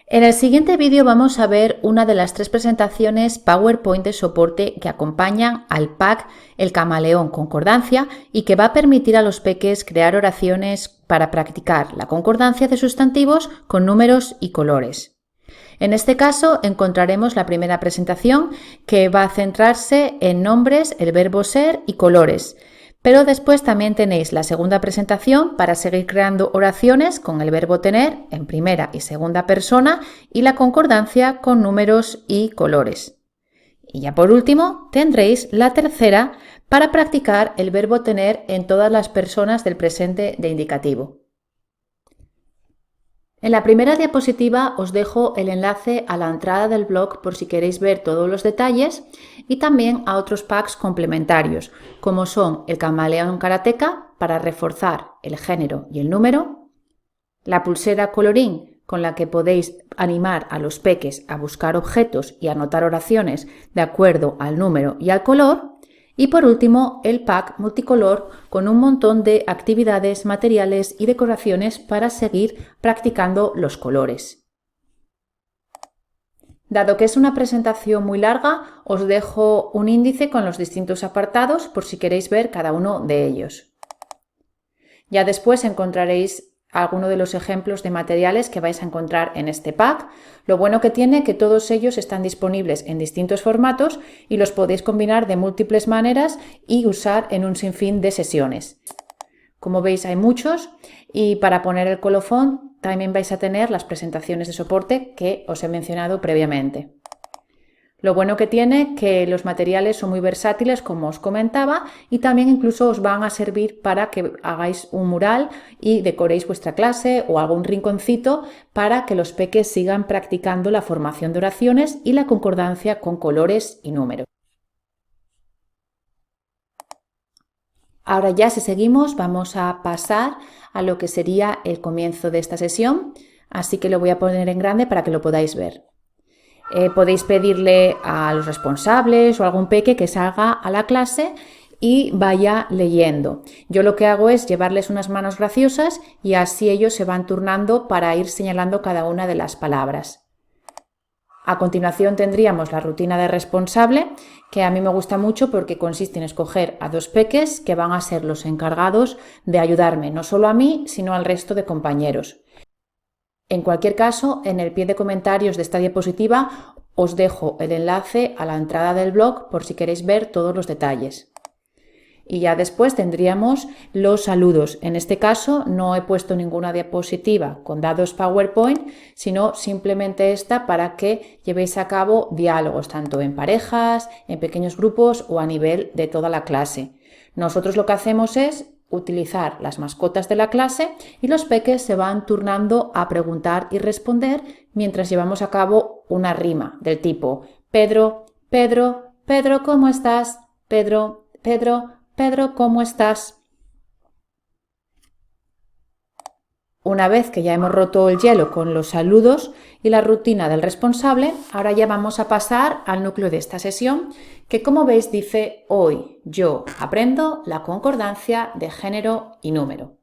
En el siguiente vídeo vamos a ver una de las 3 presentaciones PowerPoint de soporte que acompañan al pack El Camaleón Concordancia y que va a permitir a los peques crear oraciones para practicar la concordancia de sustantivos con números y colores. En este caso encontraremos la primera presentación que va a centrarse en nombres, el verbo ser y colores. Pero después también tenéis la segunda presentación para seguir creando oraciones con el verbo tener en primera y segunda persona y la concordancia con números y colores. Y ya por último tendréis la tercera para practicar el verbo tener en todas las personas del presente de indicativo. En la primera diapositiva os dejo el enlace a la entrada del blog por si queréis ver todos los detalles y también a otros packs complementarios, como son el Camaleón Karateka para reforzar el género y el número, la pulsera colorín con la que podéis animar a los peques a buscar objetos y anotar oraciones de acuerdo al número y al color, y por último el pack multicolor con un montón de actividades, materiales y decoraciones para seguir practicando los colores. Dado que es una presentación muy larga, os dejo un índice con los distintos apartados por si queréis ver cada uno de ellos. Ya después encontraréis algunos de los ejemplos de materiales que vais a encontrar en este pack. Lo bueno que tiene es que todos ellos están disponibles en distintos formatos y los podéis combinar de múltiples maneras y usar en un sinfín de sesiones. Como veis hay muchos y para poner el colofón también vais a tener las presentaciones de soporte que os he mencionado previamente. Lo bueno que tiene es que los materiales son muy versátiles, como os comentaba, y también incluso os van a servir para que hagáis un mural y decoréis vuestra clase o algún rinconcito para que los peques sigan practicando la formación de oraciones y la concordancia con colores y números. Ahora ya, si seguimos, vamos a pasar a lo que sería el comienzo de esta sesión, así que lo voy a poner en grande para que lo podáis ver. Podéis pedirle a los responsables o a algún peque que salga a la clase y vaya leyendo. Yo lo que hago es llevarles unas manos graciosas y así ellos se van turnando para ir señalando cada una de las palabras. A continuación tendríamos la rutina de responsable, que a mí me gusta mucho porque consiste en escoger a 2 peques que van a ser los encargados de ayudarme, no solo a mí, sino al resto de compañeros. En cualquier caso, en el pie de comentarios de esta diapositiva os dejo el enlace a la entrada del blog por si queréis ver todos los detalles. Y ya después tendríamos los saludos. En este caso no he puesto ninguna diapositiva con dados PowerPoint, sino simplemente esta para que llevéis a cabo diálogos, tanto en parejas, en pequeños grupos o a nivel de toda la clase. Nosotros lo que hacemos es utilizar las mascotas de la clase y los peques se van turnando a preguntar y responder mientras llevamos a cabo una rima del tipo Pedro, Pedro, Pedro, ¿cómo estás? Pedro, Pedro, Pedro, ¿cómo estás? Una vez que ya hemos roto el hielo con los saludos y la rutina del responsable, ahora ya vamos a pasar al núcleo de esta sesión, que como veis dice hoy yo aprendo la concordancia de género y número.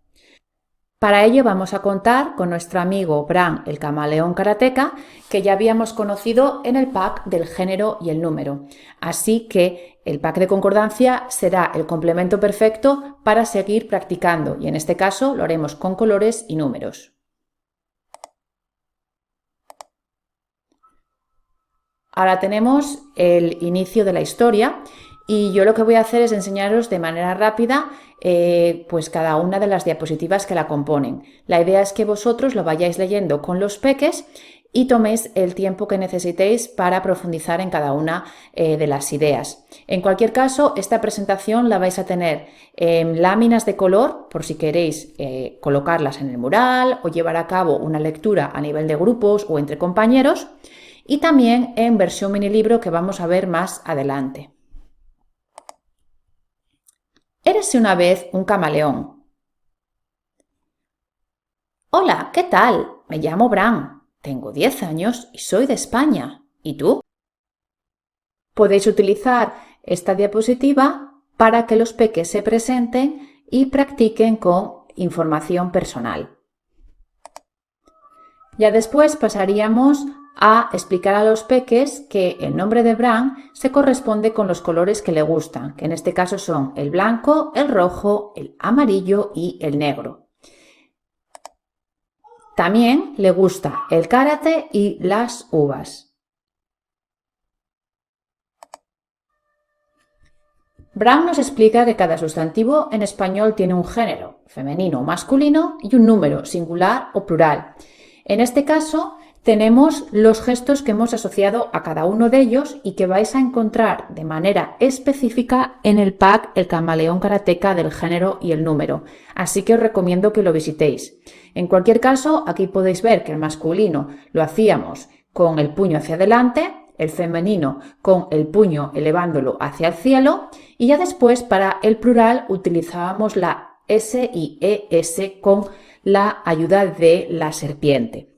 Para ello vamos a contar con nuestro amigo Bran, el Camaleón Karateka, que ya habíamos conocido en el pack del género y el número. Así que el pack de concordancia será el complemento perfecto para seguir practicando y en este caso lo haremos con colores y números. Ahora tenemos el inicio de la historia y yo lo que voy a hacer es enseñaros de manera rápida pues cada una de las diapositivas que la componen. La idea es que vosotros lo vayáis leyendo con los peques y toméis el tiempo que necesitéis para profundizar en cada una de las ideas. En cualquier caso, esta presentación la vais a tener en láminas de color por si queréis colocarlas en el mural o llevar a cabo una lectura a nivel de grupos o entre compañeros, y también en versión mini libro que vamos a ver más adelante. Érase una vez un camaleón. Hola, ¿qué tal? Me llamo Bran, tengo 10 años y soy de España. ¿Y tú? Podéis utilizar esta diapositiva para que los peques se presenten y practiquen con información personal. Ya después pasaríamos a explicar a los peques que el nombre de Bran se corresponde con los colores que le gustan, que en este caso son el blanco, el rojo, el amarillo y el negro. También le gusta el karate y las uvas. Bran nos explica que cada sustantivo en español tiene un género, femenino o masculino, y un número, singular o plural. En este caso, tenemos los gestos que hemos asociado a cada uno de ellos y que vais a encontrar de manera específica en el pack El Camaleón Karateka del género y el número, así que os recomiendo que lo visitéis. En cualquier caso, aquí podéis ver que el masculino lo hacíamos con el puño hacia adelante, el femenino con el puño elevándolo hacia el cielo y ya después para el plural utilizábamos la S y ES con la ayuda de la serpiente.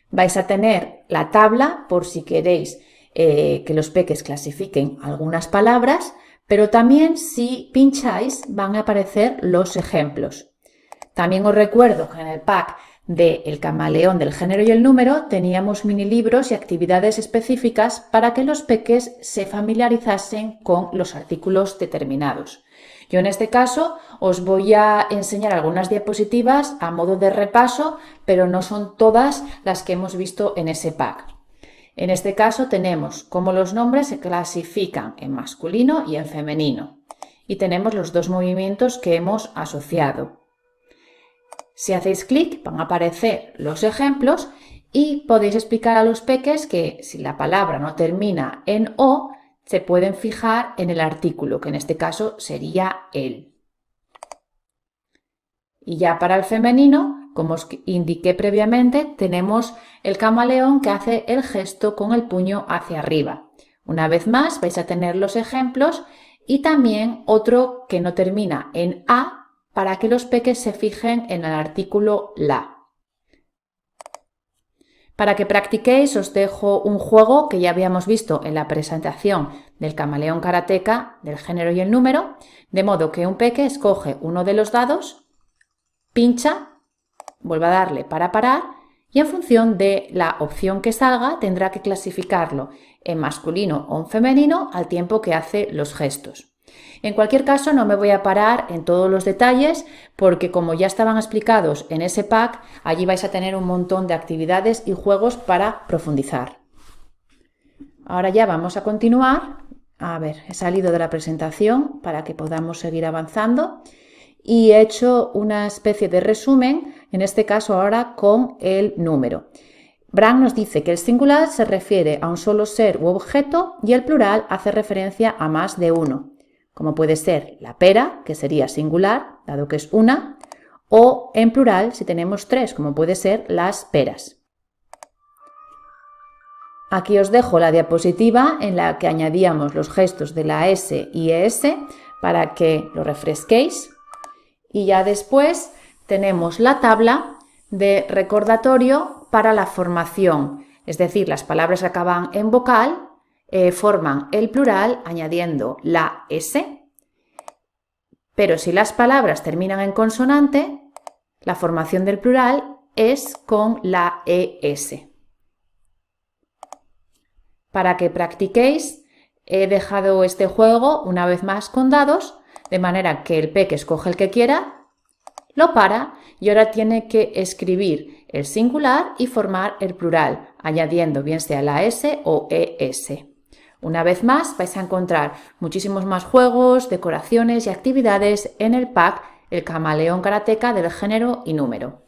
Vais a tener la tabla por si queréis que los peques clasifiquen algunas palabras, pero también si pincháis van a aparecer los ejemplos. También os recuerdo que en el pack de El Camaleón del género y el número teníamos mini libros y actividades específicas para que los peques se familiarizasen con los artículos determinados. Yo en este caso os voy a enseñar algunas diapositivas a modo de repaso, pero no son todas las que hemos visto en ese pack. En este caso tenemos cómo los nombres se clasifican en masculino y en femenino. Y tenemos los dos movimientos que hemos asociado. Si hacéis clic van a aparecer los ejemplos y podéis explicar a los peques que si la palabra no termina en O, se pueden fijar en el artículo, que en este caso sería el. Y ya para el femenino, como os indiqué previamente, tenemos el camaleón que hace el gesto con el puño hacia arriba. Una vez más vais a tener los ejemplos y también otro que no termina en A, para que los peques se fijen en el artículo la. Para que practiquéis os dejo un juego que ya habíamos visto en la presentación del Camaleón Karateka del género y el número, de modo que un peque escoge uno de los dados, pincha, vuelve a darle para parar y en función de la opción que salga tendrá que clasificarlo en masculino o en femenino al tiempo que hace los gestos. En cualquier caso, no me voy a parar en todos los detalles porque como ya estaban explicados en ese pack, allí vais a tener un montón de actividades y juegos para profundizar. Ahora ya vamos a continuar. A ver, he salido de la presentación para que podamos seguir avanzando y he hecho una especie de resumen, en este caso ahora con el número. Bran nos dice que el singular se refiere a un solo ser u objeto y el plural hace referencia a más de uno, como puede ser la pera, que sería singular, dado que es una, o en plural si tenemos tres, como puede ser las peras. Aquí os dejo la diapositiva en la que añadíamos los gestos de la S y ES para que lo refresquéis. Y ya después tenemos la tabla de recordatorio para la formación, es decir, las palabras que acaban en vocal forman el plural añadiendo la S, pero si las palabras terminan en consonante, la formación del plural es con la ES. Para que practiquéis, he dejado este juego una vez más con dados, de manera que el peque escoge el que quiera, lo para y ahora tiene que escribir el singular y formar el plural, añadiendo bien sea la S o ES. Una vez más vais a encontrar muchísimos más juegos, decoraciones y actividades en el pack El Camaleón Karateka del género y número.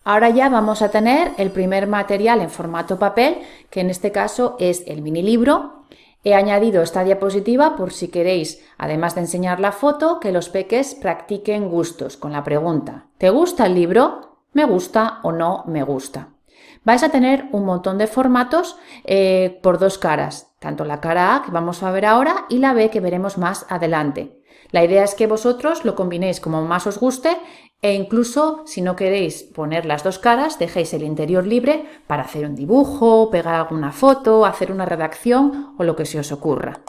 Ahora ya vamos a tener el primer material en formato papel, que en este caso es el mini libro. He añadido esta diapositiva por si queréis, además de enseñar la foto, que los peques practiquen gustos con la pregunta ¿te gusta el libro? ¿Me gusta o no me gusta? Vais a tener un montón de formatos por dos caras, tanto la cara A que vamos a ver ahora y la B que veremos más adelante. La idea es que vosotros lo combinéis como más os guste e incluso si no queréis poner las dos caras, dejéis el interior libre para hacer un dibujo, pegar alguna foto, hacer una redacción o lo que se os ocurra.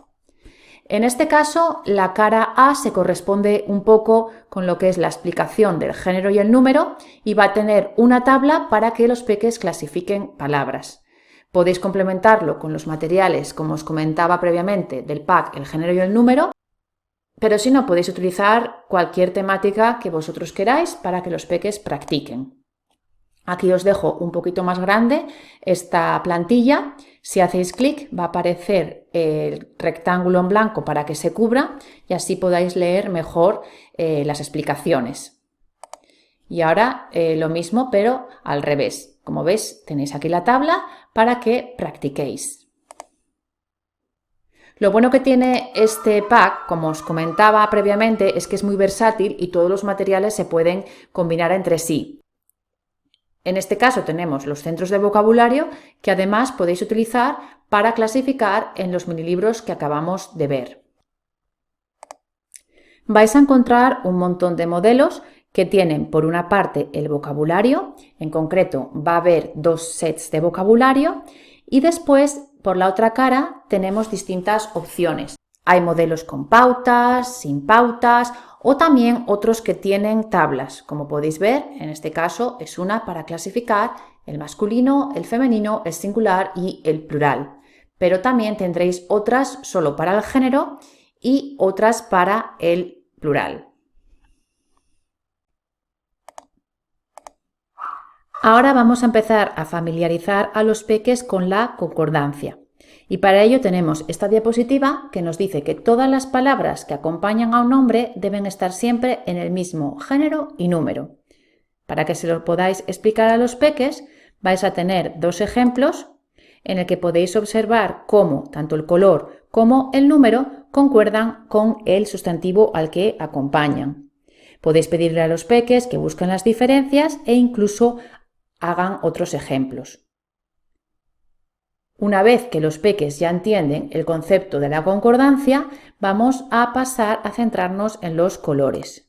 En este caso, la cara A se corresponde un poco con lo que es la explicación del género y el número y va a tener una tabla para que los peques clasifiquen palabras. Podéis complementarlo con los materiales, como os comentaba previamente, del pack, el género y el número, pero si no, podéis utilizar cualquier temática que vosotros queráis para que los peques practiquen. Aquí os dejo un poquito más grande esta plantilla. Si hacéis clic va a aparecer el rectángulo en blanco para que se cubra y así podáis leer mejor las explicaciones. Y ahora lo mismo pero al revés. Como veis tenéis aquí la tabla para que practiquéis. Lo bueno que tiene este pack, como os comentaba previamente, es que es muy versátil y todos los materiales se pueden combinar entre sí. En este caso tenemos los centros de vocabulario que además podéis utilizar para clasificar en los minilibros que acabamos de ver. Vais a encontrar un montón de modelos que tienen por una parte el vocabulario, en concreto va a haber 2 sets de vocabulario y después por la otra cara tenemos distintas opciones. Hay modelos con pautas, sin pautas o también otros que tienen tablas. Como podéis ver, en este caso es una para clasificar el masculino, el femenino, el singular y el plural. Pero también tendréis otras solo para el género y otras para el plural. Ahora vamos a empezar a familiarizar a los peques con la concordancia. Y para ello tenemos esta diapositiva que nos dice que todas las palabras que acompañan a un nombre deben estar siempre en el mismo género y número. Para que se lo podáis explicar a los peques, vais a tener 2 ejemplos en el que podéis observar cómo tanto el color como el número concuerdan con el sustantivo al que acompañan. Podéis pedirle a los peques que busquen las diferencias e incluso hagan otros ejemplos. Una vez que los peques ya entienden el concepto de la concordancia, vamos a pasar a centrarnos en los colores.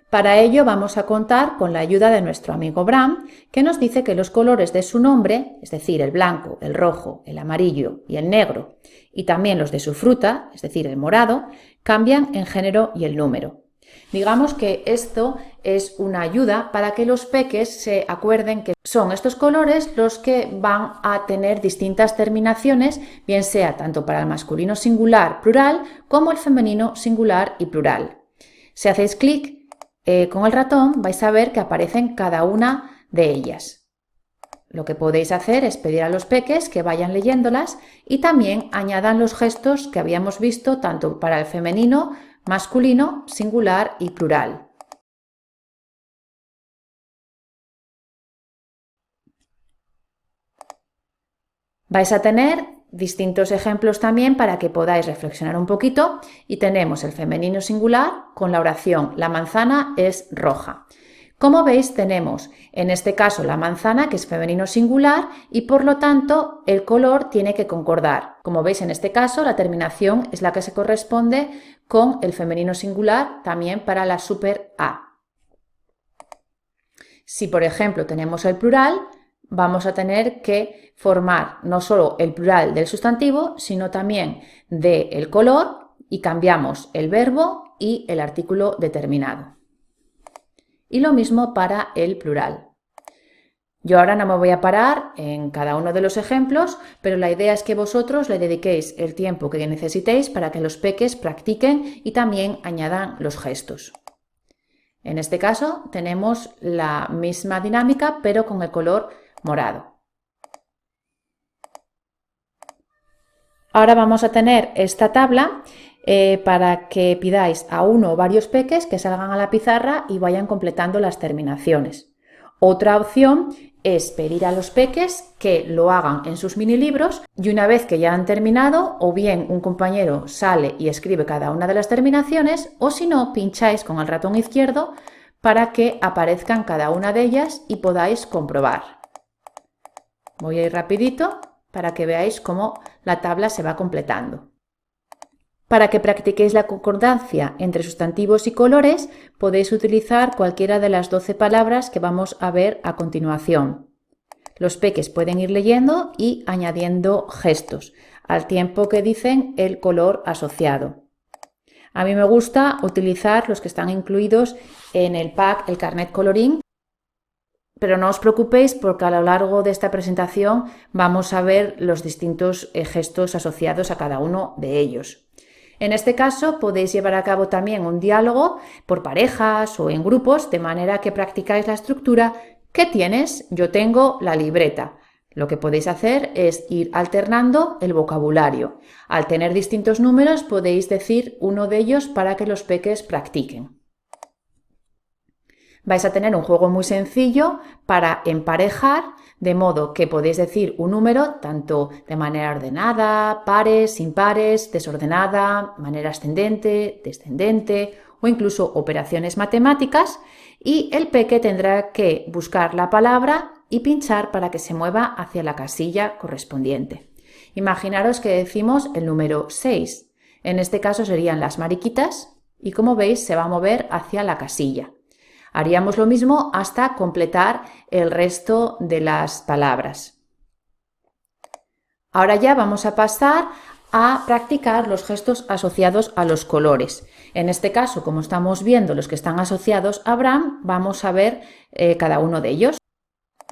Para ello vamos a contar con la ayuda de nuestro amigo Bram, que nos dice que los colores de su nombre, es decir, el blanco, el rojo, el amarillo y el negro, y también los de su fruta, es decir, el morado, cambian en género y el número. Digamos que esto es una ayuda para que los peques se acuerden que son estos colores los que van a tener distintas terminaciones, bien sea tanto para el masculino singular plural como el femenino singular y plural. Si hacéis clic con el ratón vais a ver que aparecen cada una de ellas. Lo que podéis hacer es pedir a los peques que vayan leyéndolas y también añadan los gestos que habíamos visto tanto para el femenino, masculino, singular y plural. Vais a tener distintos ejemplos también para que podáis reflexionar un poquito y tenemos el femenino singular con la oración la manzana es roja. Como veis tenemos en este caso la manzana que es femenino singular y por lo tanto el color tiene que concordar. Como veis en este caso la terminación es la que se corresponde con el femenino singular también para la super A. Si por ejemplo tenemos el plural, vamos a tener que formar no solo el plural del sustantivo, sino también del color y cambiamos el verbo y el artículo determinado. Y lo mismo para el plural. Yo ahora no me voy a parar en cada uno de los ejemplos, pero la idea es que vosotros le dediquéis el tiempo que necesitéis para que los peques practiquen y también añadan los gestos. En este caso tenemos la misma dinámica, pero con el color morado. Ahora vamos a tener esta tabla para que pidáis a uno o varios peques que salgan a la pizarra y vayan completando las terminaciones. Otra opción es pedir a los peques que lo hagan en sus mini libros y una vez que ya han terminado, o bien un compañero sale y escribe cada una de las terminaciones o si no, pincháis con el ratón izquierdo para que aparezcan cada una de ellas y podáis comprobar. Voy a ir rapidito para que veáis cómo la tabla se va completando. Para que practiquéis la concordancia entre sustantivos y colores, podéis utilizar cualquiera de las 12 palabras que vamos a ver a continuación. Los peques pueden ir leyendo y añadiendo gestos, al tiempo que dicen el color asociado. A mí me gusta utilizar los que están incluidos en el pack, el carnet colorín, pero no os preocupéis porque a lo largo de esta presentación vamos a ver los distintos gestos asociados a cada uno de ellos. En este caso podéis llevar a cabo también un diálogo por parejas o en grupos, de manera que practicáis la estructura. ¿Qué tienes? Yo tengo la libreta. Lo que podéis hacer es ir alternando el vocabulario. Al tener distintos números podéis decir uno de ellos para que los peques practiquen. Vais a tener un juego muy sencillo para emparejar, de modo que podéis decir un número tanto de manera ordenada, pares, impares, desordenada, manera ascendente, descendente o incluso operaciones matemáticas, y el peque tendrá que buscar la palabra y pinchar para que se mueva hacia la casilla correspondiente. Imaginaros que decimos el número 6. En este caso serían las mariquitas y, como veis, se va a mover hacia la casilla. Haríamos lo mismo hasta completar el resto de las palabras. Ahora ya vamos a pasar a practicar los gestos asociados a los colores. En este caso, como estamos viendo los que están asociados a Bram, vamos a ver cada uno de ellos.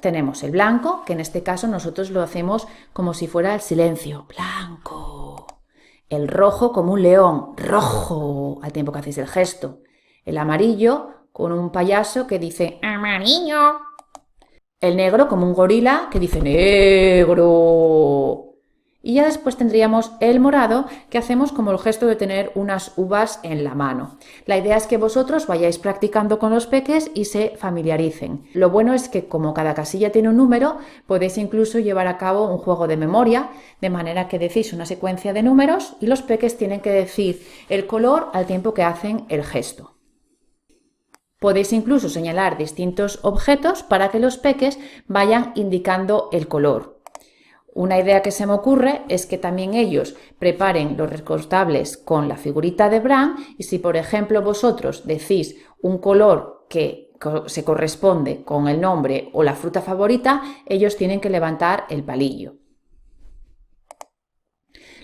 Tenemos el blanco, que en este caso nosotros lo hacemos como si fuera el silencio. Blanco. El rojo como un león. Rojo, al tiempo que hacéis el gesto. El amarillo con un payaso que dice amarillo. El negro como un gorila que dice negro. Y ya después tendríamos el morado, que hacemos como el gesto de tener unas uvas en la mano. La idea es que vosotros vayáis practicando con los peques y se familiaricen. Lo bueno es que como cada casilla tiene un número, podéis incluso llevar a cabo un juego de memoria, de manera que decís una secuencia de números y los peques tienen que decir el color al tiempo que hacen el gesto. Podéis incluso señalar distintos objetos para que los peques vayan indicando el color. Una idea que se me ocurre es que también ellos preparen los recortables con la figurita de Bram, y si por ejemplo vosotros decís un color que se corresponde con el nombre o la fruta favorita, ellos tienen que levantar el palillo.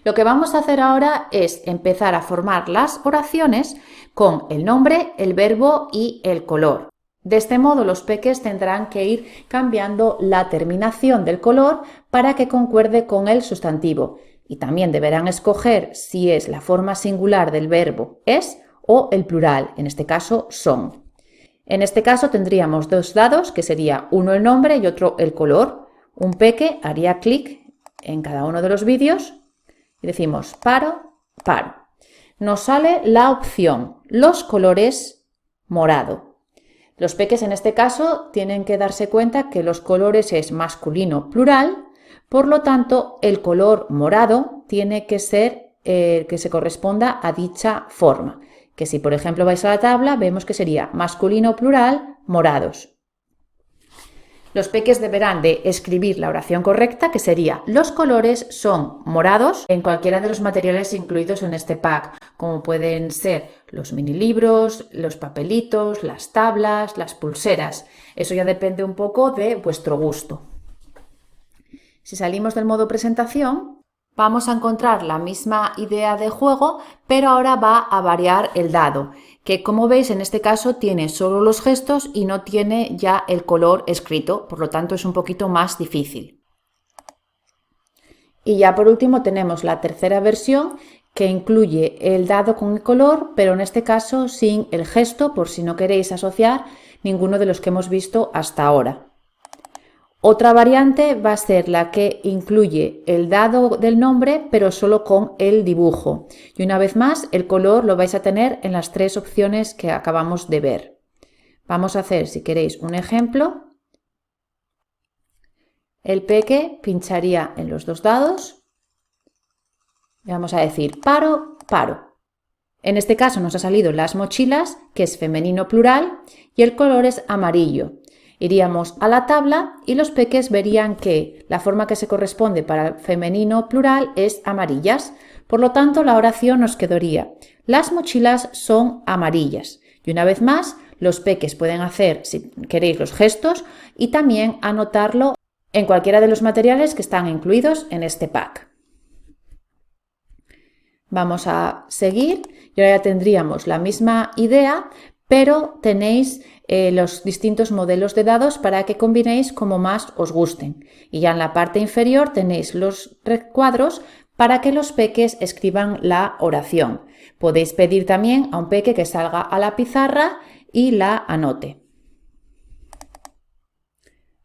Lo que vamos a hacer ahora es empezar a formar las oraciones con el nombre, el verbo y el color. De este modo los peques tendrán que ir cambiando la terminación del color para que concuerde con el sustantivo, y también deberán escoger si es la forma singular del verbo es o el plural, en este caso son. En este caso tendríamos dos dados, que sería uno el nombre y otro el color. Un peque haría clic en cada uno de los vídeos y decimos paro, paro. Nos sale la opción los colores morado. Los peques en este caso tienen que darse cuenta que los colores es masculino plural, por lo tanto el color morado tiene que ser el que se corresponda a dicha forma. Que si por ejemplo vais a la tabla vemos que sería masculino plural morados. Los peques deberán de escribir la oración correcta, que sería los colores son morados en cualquiera de los materiales incluidos en este pack, como pueden ser los mini libros, los papelitos, las tablas, las pulseras. Eso ya depende un poco de vuestro gusto. Si salimos del modo presentación, vamos a encontrar la misma idea de juego, pero ahora va a variar el dado, que como veis en este caso tiene solo los gestos y no tiene ya el color escrito, por lo tanto es un poquito más difícil. Y ya por último tenemos la tercera versión, que incluye el dado con el color, pero en este caso sin el gesto, por si no queréis asociar ninguno de los que hemos visto hasta ahora. Otra variante va a ser la que incluye el dado del nombre, pero solo con el dibujo. Y una vez más, el color lo vais a tener en las tres opciones que acabamos de ver. Vamos a hacer, si queréis, un ejemplo. El peque pincharía en los dos dados y vamos a decir paro, paro. En este caso nos ha salido las mochilas, que es femenino plural, y el color es amarillo. Iríamos a la tabla y los peques verían que la forma que se corresponde para el femenino plural es amarillas. Por lo tanto, la oración nos quedaría: las mochilas son amarillas. Y una vez más, los peques pueden hacer, si queréis, los gestos y también anotarlo en cualquiera de los materiales que están incluidos en este pack. Vamos a seguir y ahora ya tendríamos la misma idea, pero tenéis los distintos modelos de dados para que combinéis como más os gusten. Y ya en la parte inferior tenéis los recuadros para que los peques escriban la oración. Podéis pedir también a un peque que salga a la pizarra y la anote.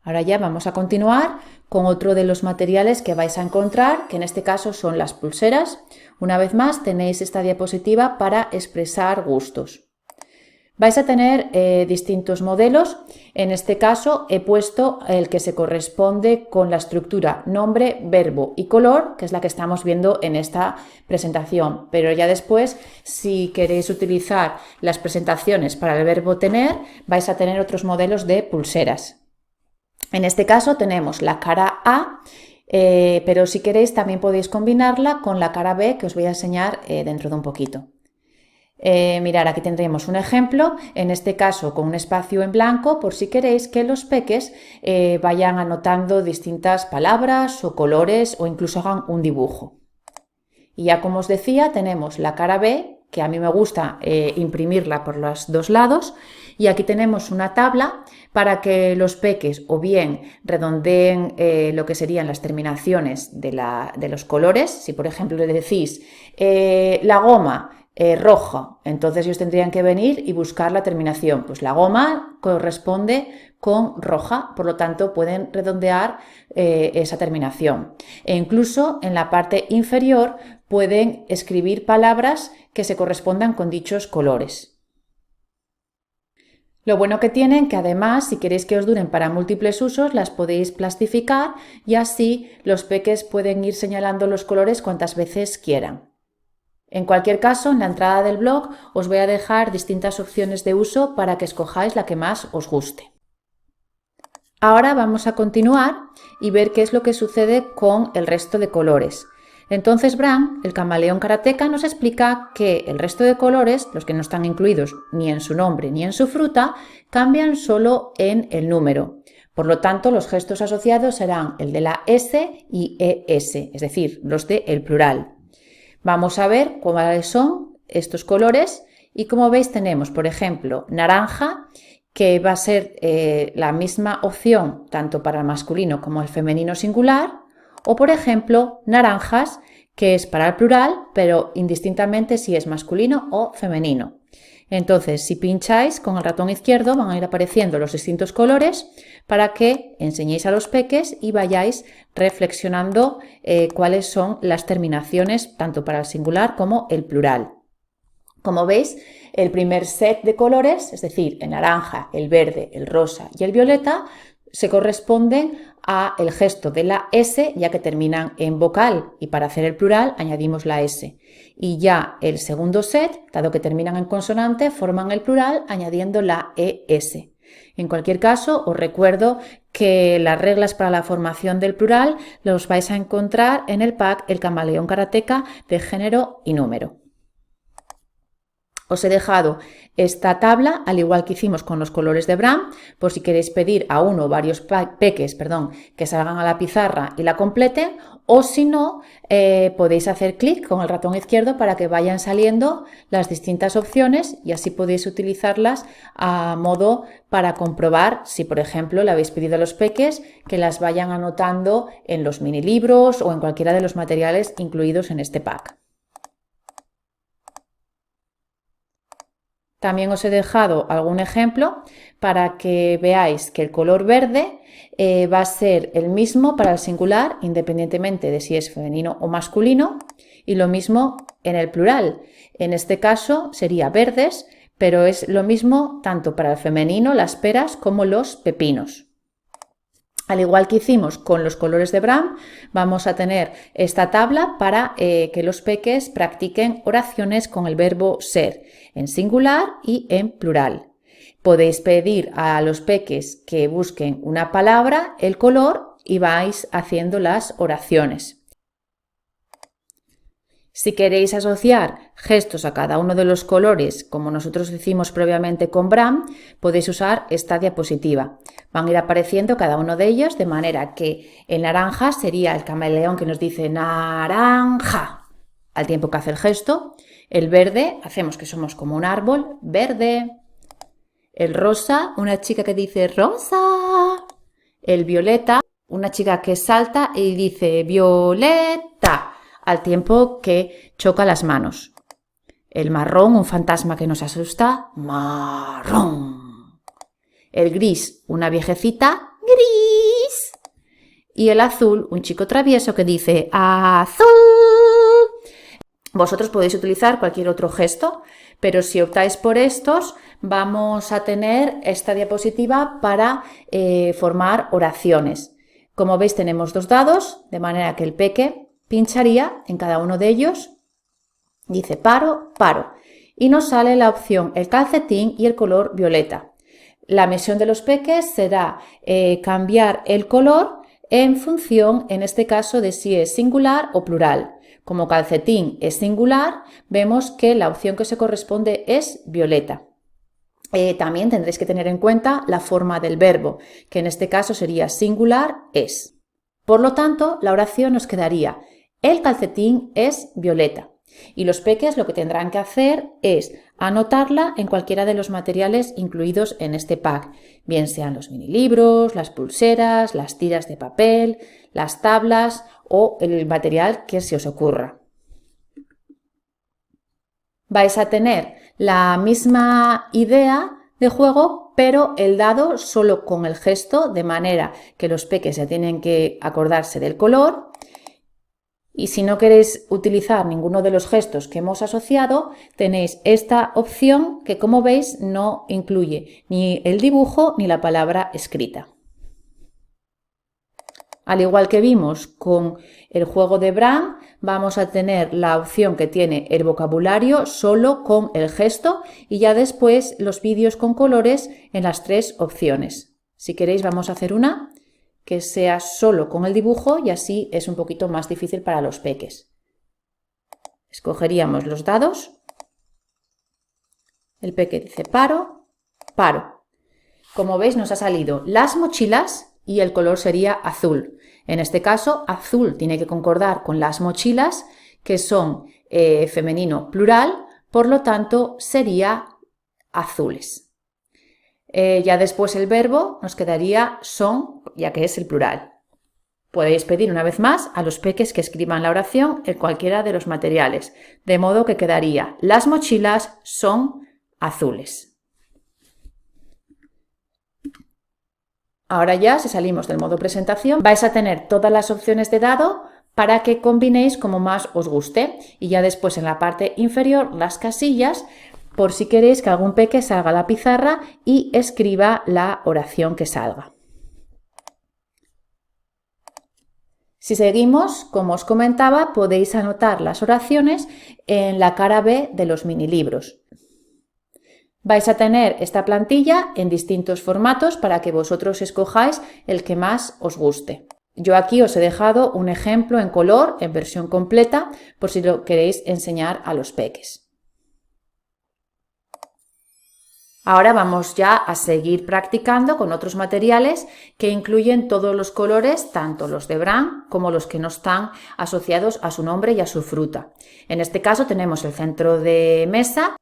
Ahora ya vamos a continuar con otro de los materiales que vais a encontrar, que en este caso son las pulseras. Una vez más tenéis esta diapositiva para expresar gustos. Vais a tener distintos modelos. En este caso he puesto el que se corresponde con la estructura nombre, verbo y color, que es la que estamos viendo en esta presentación. Pero ya después, si queréis utilizar las presentaciones para el verbo tener, vais a tener otros modelos de pulseras. En este caso tenemos la cara A, pero si queréis también podéis combinarla con la cara B, que os voy a enseñar dentro de un poquito. Mirad, aquí tendremos un ejemplo, en este caso con un espacio en blanco, por si queréis que los peques vayan anotando distintas palabras o colores o incluso hagan un dibujo. Y ya como os decía, tenemos la cara B, que a mí me gusta imprimirla por los dos lados, y aquí tenemos una tabla para que los peques o bien redondeen lo que serían las terminaciones de los colores. Si por ejemplo le decís la goma roja, entonces ellos tendrían que venir y buscar la terminación. Pues la goma corresponde con roja, por lo tanto pueden redondear esa terminación. E incluso en la parte inferior pueden escribir palabras que se correspondan con dichos colores. Lo bueno que tienen que además, si queréis que os duren para múltiples usos, las podéis plastificar y así los peques pueden ir señalando los colores cuantas veces quieran. En cualquier caso, en la entrada del blog os voy a dejar distintas opciones de uso para que escojáis la que más os guste. Ahora vamos a continuar y ver qué es lo que sucede con el resto de colores. Entonces Bram, el camaleón karateca, nos explica que el resto de colores, los que no están incluidos ni en su nombre ni en su fruta, cambian solo en el número. Por lo tanto, los gestos asociados serán el de la S y ES, es decir, los del plural. Vamos a ver cuáles son estos colores y como veis tenemos, por ejemplo, naranja, que va a ser la misma opción tanto para el masculino como el femenino singular, o por ejemplo, naranjas, que es para el plural, pero indistintamente si es masculino o femenino. Entonces, si pincháis con el ratón izquierdo van a ir apareciendo los distintos colores para que enseñéis a los peques y vayáis reflexionando cuáles son las terminaciones tanto para el singular como el plural. Como veis, el primer set de colores, es decir, el naranja, el verde, el rosa y el violeta, se corresponden a el gesto de la S, ya que terminan en vocal y para hacer el plural añadimos la S. Y ya el segundo set, dado que terminan en consonante, forman el plural añadiendo la ES. En cualquier caso, os recuerdo que las reglas para la formación del plural los vais a encontrar en el pack El camaleón karateca de género y número. Os he dejado esta tabla, al igual que hicimos con los colores de Bram, por si queréis pedir a uno o varios peques que salgan a la pizarra y la completen, o si no, podéis hacer clic con el ratón izquierdo para que vayan saliendo las distintas opciones y así podéis utilizarlas a modo para comprobar si, por ejemplo, le habéis pedido a los peques que las vayan anotando en los mini libros o en cualquiera de los materiales incluidos en este pack. También os he dejado algún ejemplo para que veáis que el color verde va a ser el mismo para el singular, independientemente de si es femenino o masculino, y lo mismo en el plural. En este caso sería verdes, pero es lo mismo tanto para el femenino, las peras, como los pepinos. Al igual que hicimos con los colores de Bram, vamos a tener esta tabla para que los peques practiquen oraciones con el verbo ser, en singular y en plural. Podéis pedir a los peques que busquen una palabra, el color y vais haciendo las oraciones. Si queréis asociar gestos a cada uno de los colores, como nosotros hicimos previamente con Bram, podéis usar esta diapositiva. Van a ir apareciendo cada uno de ellos, de manera que el naranja sería el camaleón que nos dice naranja al tiempo que hace el gesto. El verde, hacemos que somos como un árbol, verde. El rosa, una chica que dice rosa. El violeta, una chica que salta y dice violeta al tiempo que choca las manos. El marrón, un fantasma que nos asusta, marrón. El gris, una viejecita, gris. Y el azul, un chico travieso que dice azul. Vosotros podéis utilizar cualquier otro gesto, pero si optáis por estos, vamos a tener esta diapositiva para formar oraciones. Como veis, tenemos 2 dados, de manera que el peque pincharía en cada uno de ellos, dice paro, paro, y nos sale la opción el calcetín y el color violeta. La misión de los peques será cambiar el color en función, en este caso, de si es singular o plural. Como calcetín es singular, vemos que la opción que se corresponde es violeta. También tendréis que tener en cuenta la forma del verbo, que en este caso sería singular es. Por lo tanto, la oración nos quedaría el calcetín es violeta. Y los peques lo que tendrán que hacer es anotarla en cualquiera de los materiales incluidos en este pack, bien sean los minilibros, las pulseras, las tiras de papel, las tablas o el material que se os ocurra. Vais a tener la misma idea de juego, pero el dado solo con el gesto, de manera que los peques ya tienen que acordarse del color. Y si no queréis utilizar ninguno de los gestos que hemos asociado, tenéis esta opción que, como veis, no incluye ni el dibujo ni la palabra escrita. Al igual que vimos con el juego de Bram, vamos a tener la opción que tiene el vocabulario solo con el gesto y ya después los vídeos con colores en las 3 opciones. Si queréis, vamos a hacer una que sea solo con el dibujo y así es un poquito más difícil para los peques. Escogeríamos los dados. El peque dice paro, paro. Como veis, nos ha salido las mochilas y el color sería azul. En este caso, azul tiene que concordar con las mochilas, que son femenino plural, por lo tanto sería azules. Ya después el verbo nos quedaría son, ya que es el plural. Podéis pedir una vez más a los peques que escriban la oración en cualquiera de los materiales, de modo que quedaría las mochilas son azules. Ahora ya, si salimos del modo presentación, vais a tener todas las opciones de dado para que combinéis como más os guste y ya después en la parte inferior las casillas por si queréis que algún peque salga a la pizarra y escriba la oración que salga. Si seguimos, como os comentaba, podéis anotar las oraciones en la cara B de los minilibros. Vais a tener esta plantilla en distintos formatos para que vosotros escojáis el que más os guste. Yo aquí os he dejado un ejemplo en color, en versión completa, por si lo queréis enseñar a los peques. Ahora vamos ya a seguir practicando con otros materiales que incluyen todos los colores, tanto los de Bram como los que no están asociados a su nombre y a su fruta. En este caso tenemos el centro de mesa.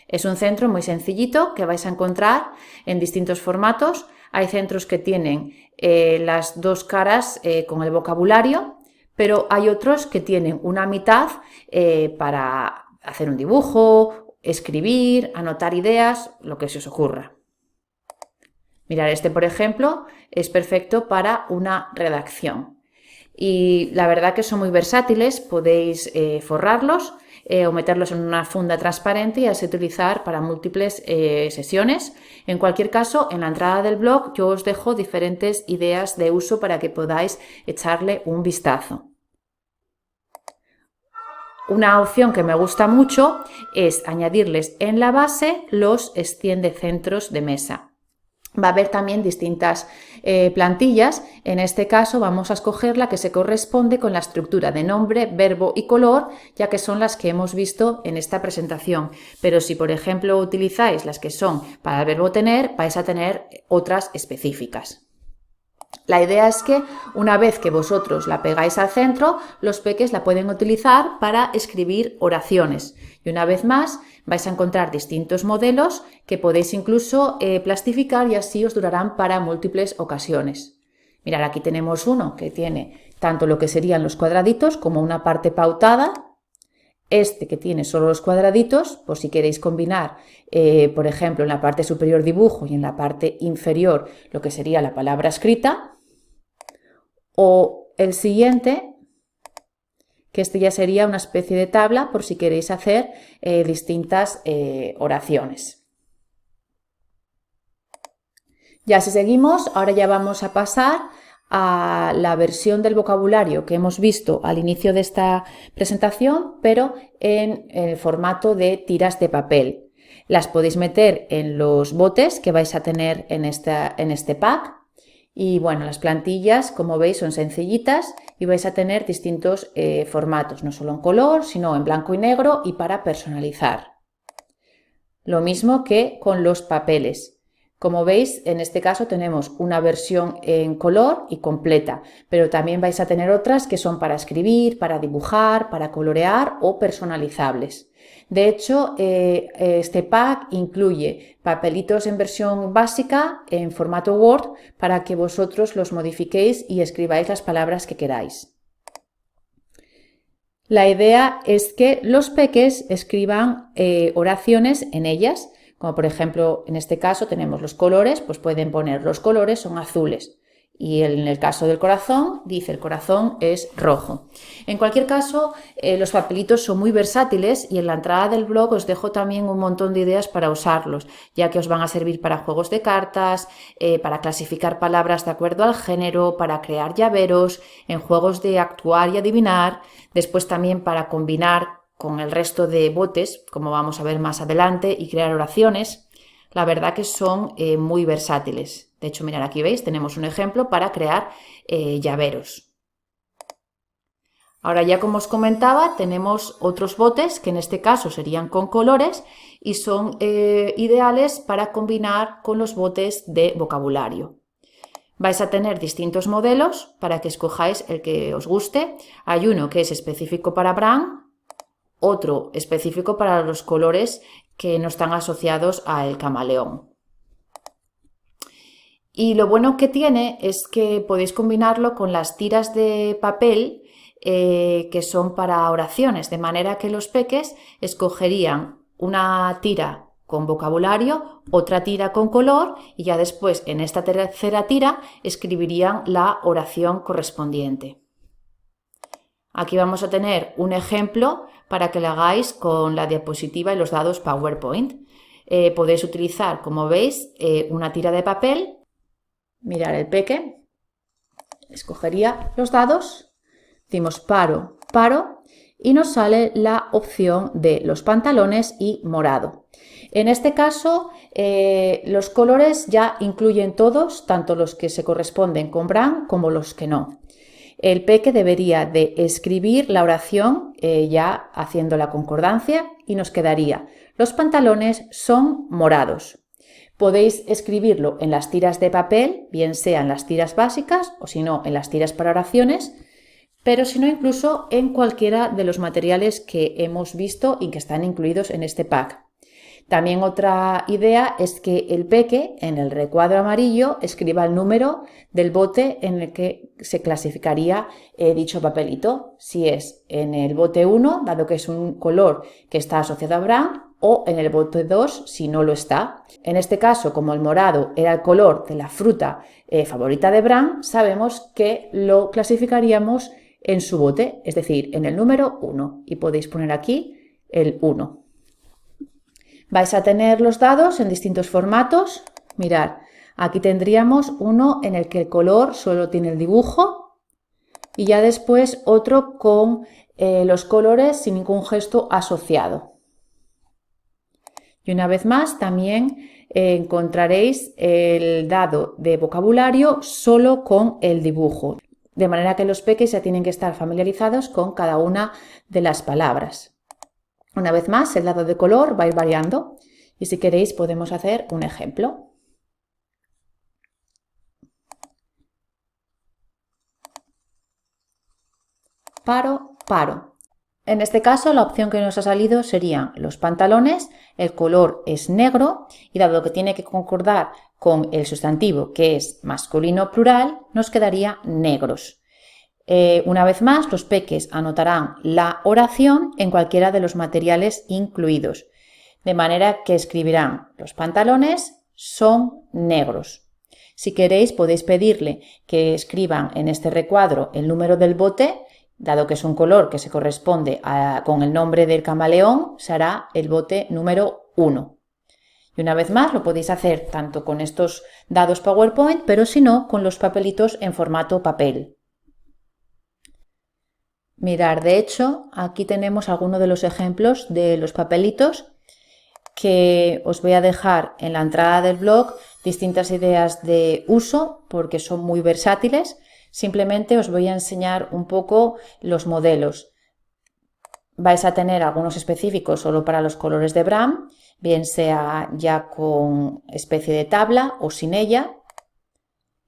Es un centro muy sencillito que vais a encontrar en distintos formatos. Hay centros que tienen las 2 caras con el vocabulario, pero hay otros que tienen una mitad para hacer un dibujo, escribir, anotar ideas, lo que se os ocurra. Mirad, este por ejemplo es perfecto para una redacción y la verdad que son muy versátiles, podéis forrarlos o meterlos en una funda transparente y así utilizar para múltiples sesiones. En cualquier caso, en la entrada del blog yo os dejo diferentes ideas de uso para que podáis echarle un vistazo. Una opción que me gusta mucho es añadirles en la base los extiende centros de mesa. Va a haber también distintas plantillas. En este caso vamos a escoger la que se corresponde con la estructura de nombre, verbo y color, ya que son las que hemos visto en esta presentación. Pero si, por ejemplo, utilizáis las que son para el verbo tener, vais a tener otras específicas. La idea es que una vez que vosotros la pegáis al centro, los peques la pueden utilizar para escribir oraciones. Y una vez más, vais a encontrar distintos modelos que podéis incluso plastificar y así os durarán para múltiples ocasiones. Mirad, aquí tenemos uno que tiene tanto lo que serían los cuadraditos como una parte pautada. Este que tiene solo los cuadraditos, por si queréis combinar, por ejemplo, en la parte superior dibujo y en la parte inferior lo que sería la palabra escrita. O el siguiente, que este ya sería una especie de tabla por si queréis hacer distintas oraciones. Ya si seguimos, ahora ya vamos a pasar a la versión del vocabulario que hemos visto al inicio de esta presentación, pero en el formato de tiras de papel. Las podéis meter en los botes que vais a tener en este pack. Y bueno, las plantillas, como veis, son sencillitas y vais a tener distintos formatos, no solo en color, sino en blanco y negro y para personalizar. Lo mismo que con los papeles. Como veis, en este caso tenemos una versión en color y completa, pero también vais a tener otras que son para escribir, para dibujar, para colorear o personalizables. De hecho, este pack incluye papelitos en versión básica en formato Word para que vosotros los modifiquéis y escribáis las palabras que queráis. La idea es que los peques escriban oraciones en ellas. Como por ejemplo, en este caso tenemos los colores, pues pueden poner los colores son azules. Y en el caso del corazón, dice el corazón es rojo. En cualquier caso, los papelitos son muy versátiles y en la entrada del blog os dejo también un montón de ideas para usarlos, ya que os van a servir para juegos de cartas, para clasificar palabras de acuerdo al género, para crear llaveros, en juegos de actuar y adivinar, después también para combinar con el resto de botes, como vamos a ver más adelante, y crear oraciones. La verdad que son muy versátiles. De hecho, mirad, aquí veis, tenemos un ejemplo para crear llaveros. Ahora ya como os comentaba, tenemos otros botes que en este caso serían con colores y son ideales para combinar con los botes de vocabulario. Vais a tener distintos modelos para que escojáis el que os guste. Hay uno que es específico para Bran, otro específico para los colores que no están asociados al camaleón. Y lo bueno que tiene es que podéis combinarlo con las tiras de papel que son para oraciones, de manera que los peques escogerían una tira con vocabulario, otra tira con color y ya después en esta tercera tira escribirían la oración correspondiente. Aquí vamos a tener un ejemplo para que lo hagáis con la diapositiva y los dados PowerPoint. Podéis utilizar, como veis, una tira de papel. Mirad el peque. Escogería los dados. Decimos paro, paro y nos sale la opción de los pantalones y morado. En este caso, los colores ya incluyen todos, tanto los que se corresponden con Bran como los que no. El peque debería de escribir la oración ya haciendo la concordancia y nos quedaría: los pantalones son morados. Podéis escribirlo en las tiras de papel, bien sean las tiras básicas o si no en las tiras para oraciones, pero si no incluso en cualquiera de los materiales que hemos visto y que están incluidos en este pack. También otra idea es que el peque en el recuadro amarillo escriba el número del bote en el que se clasificaría dicho papelito. Si es en el bote 1, dado que es un color que está asociado a Bran, o en el bote 2 si no lo está. En este caso, como el morado era el color de la fruta favorita de Bran, sabemos que lo clasificaríamos en su bote, es decir, en el número 1. Y podéis poner aquí el 1. Vais a tener los dados en distintos formatos. Mirad, aquí tendríamos uno en el que el color solo tiene el dibujo y ya después otro con los colores sin ningún gesto asociado. Y una vez más también encontraréis el dado de vocabulario solo con el dibujo, de manera que los peques ya tienen que estar familiarizados con cada una de las palabras. Una vez más, el dado de color va a ir variando y si queréis podemos hacer un ejemplo. Paro, paro. En este caso, la opción que nos ha salido serían los pantalones, el color es negro y dado que tiene que concordar con el sustantivo que es masculino plural, nos quedaría negros. Una vez más, los peques anotarán la oración en cualquiera de los materiales incluidos, de manera que escribirán los pantalones son negros. Si queréis, podéis pedirle que escriban en este recuadro el número del bote. Dado que es un color que se corresponde con el nombre del camaleón, será el bote número 1. Y una vez más lo podéis hacer tanto con estos dados PowerPoint, pero si no, con los papelitos en formato papel. Mirad, de hecho, aquí tenemos algunos de los ejemplos de los papelitos que os voy a dejar en la entrada del blog distintas ideas de uso porque son muy versátiles. Simplemente os voy a enseñar un poco los modelos. Vais a tener algunos específicos solo para los colores de Bram, bien sea ya con especie de tabla o sin ella,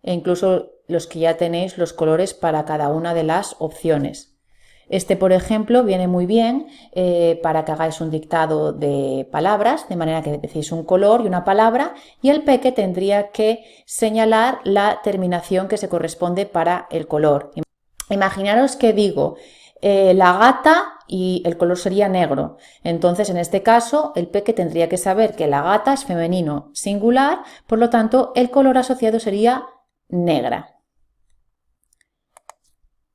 e incluso los que ya tenéis los colores para cada una de las opciones. Este, por ejemplo, viene muy bien para que hagáis un dictado de palabras, de manera que decís un color y una palabra y el peque tendría que señalar la terminación que se corresponde para el color. Imaginaros que digo la gata y el color sería negro. Entonces, en este caso, el peque tendría que saber que la gata es femenino singular, por lo tanto, el color asociado sería negra.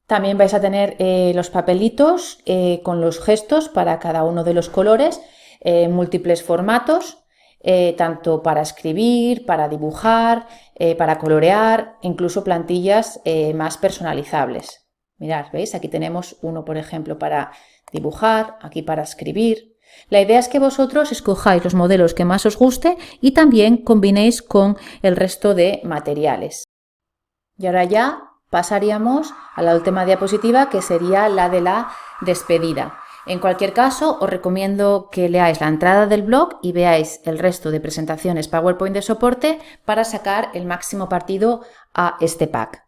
También vais a tener los papelitos con los gestos para cada uno de los colores, múltiples formatos, tanto para escribir, para dibujar, para colorear, incluso plantillas más personalizables. Mirad, ¿veis? Aquí tenemos uno, por ejemplo, para dibujar, aquí para escribir. La idea es que vosotros escojáis los modelos que más os guste y también combinéis con el resto de materiales. Y ahora ya pasaríamos a la última diapositiva, que sería la de la despedida. En cualquier caso, os recomiendo que leáis la entrada del blog y veáis el resto de presentaciones PowerPoint de soporte para sacar el máximo partido a este pack.